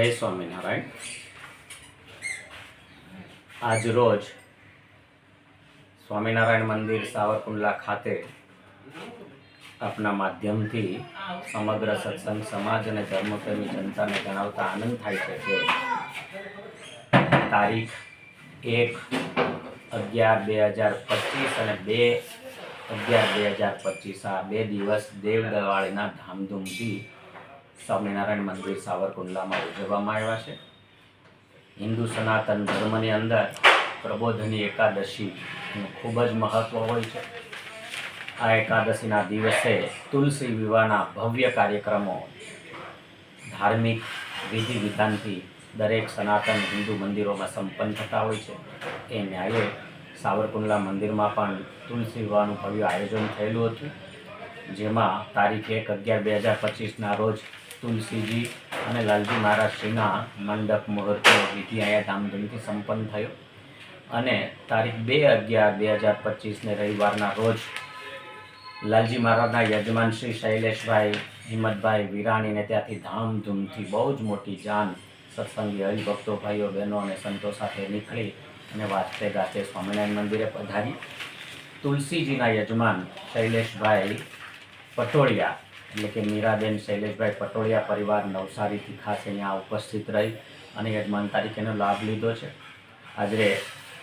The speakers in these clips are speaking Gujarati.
જય સ્વામિનારાયણ। આજ રોજ સ્વામિનારાયણ મંદિર સાવરકુંડલા ખાતે આપના માધ્યમથી સમગ્ર સત્સંગ સમાજ અને ધર્મપ્રેમી જનતાને જણાવતા આનંદ થાય છે કે તારીખ 1/11/2025 અને 2/11/2025 આ 2 દિવસ દેવ દિવાળીના ધામધૂમથી સ્વામિનારાયણ મંદિર સાવરકુંડલામાં ઉજવવામાં આવ્યા છે। હિન્દુ સનાતન ધર્મની અંદર પ્રબોધની એકાદશીનું ખૂબ જ મહત્વ હોય છે। આ એકાદશીના દિવસે તુલસી વિવાહના ભવ્ય કાર્યક્રમો ધાર્મિક વિધિ વિધાનથી દરેક સનાતન હિન્દુ મંદિરોમાં સંપન્ન થતા હોય છે। એ ન્યાયે સાવરકુંડલા મંદિરમાં પણ તુલસી વિવાહનું ભવ્ય આયોજન થયેલું હતું, જેમાં તારીખ 1/11/2025ના રોજ તુલસીજી અને લાલજી મહારાજશ્રીના મંડપ મુહૂર્તો વિધિ અહીંયા ધામધૂમથી સંપન્ન થયો અને તારીખ 2/11/2025ને રવિવારના રોજ લાલજી મહારાજના યજમાન શ્રી શૈલેષભાઈ હિંમતભાઈ વિરાણીને ત્યાંથી ધામધૂમથી બહુ જ મોટી જાન સત્સંગી હરિભક્તો ભાઈઓ બહેનો અને સંતો સાથે નીકળી અને વાજતે ગાતે સ્વામિનારાયણ મંદિરે પધારી। તુલસીજીના યજમાન શૈલેષભાઈ પટોળિયા એટલે કે મીરાબેન શૈલેષભાઈ પટોળિયા પરિવાર નવસારીથી ખાસ અહીંયા ઉપસ્થિત રહી અને યજમાન તરીકેનો લાભ લીધો છે। આજે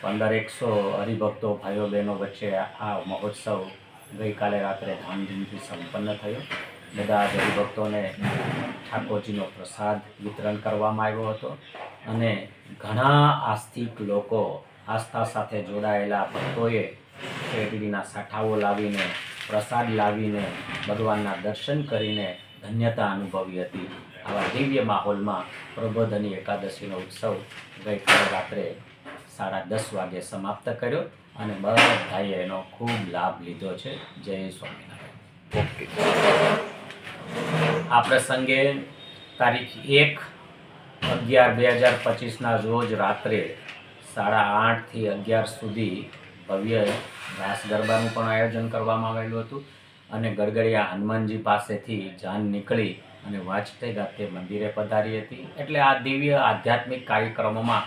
1500 હરિભક્તો ભાઈઓ બહેનો વચ્ચે આ મહોત્સવ ગઈકાલે રાત્રે ધામધૂમથી સંપન્ન થયો। બધા જ હરિભક્તોને ઠાકોરજીનો પ્રસાદ વિતરણ કરવામાં આવ્યો હતો અને ઘણા આસ્તિક લોકો આસ્થા સાથે જોડાયેલા ભક્તોએ શેરડીના સાઠાઓ લાવીને પ્રસાદ લાવીને ભગવાનના દર્શન કરીને ધન્યતા અનુભવી હતી। આવા દિવ્ય માહોલમાં પ્રબોધની એકાદશીનો ઉત્સવ ગઈકાલે રાત્રે 10:30 વાગે સમાપ્ત કર્યો અને બધાએ એનો ખૂબ લાભ લીધો છે। જય સ્વામિનારાયણ। આ પ્રસંગે તારીખ 1/11/2025ના રોજ રાત્રે 8:30 થી 11 સુધી ભવ્ય રાસ ગરબાનું પણ આયોજન કરવામાં આવેલું હતું અને ગડગડિયા હનુમાનજી પાસેથી જાન નીકળી અને વાજતે ગાતે મંદિરે પધારી હતી। એટલે આ દિવ્ય આધ્યાત્મિક કાર્યક્રમોમાં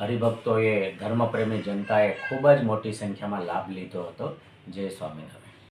હરિભક્તોએ ધર્મપ્રેમી જનતાએ ખૂબ જ મોટી સંખ્યામાં લાભ લીધો હતો। જય સ્વામિનારાયણ।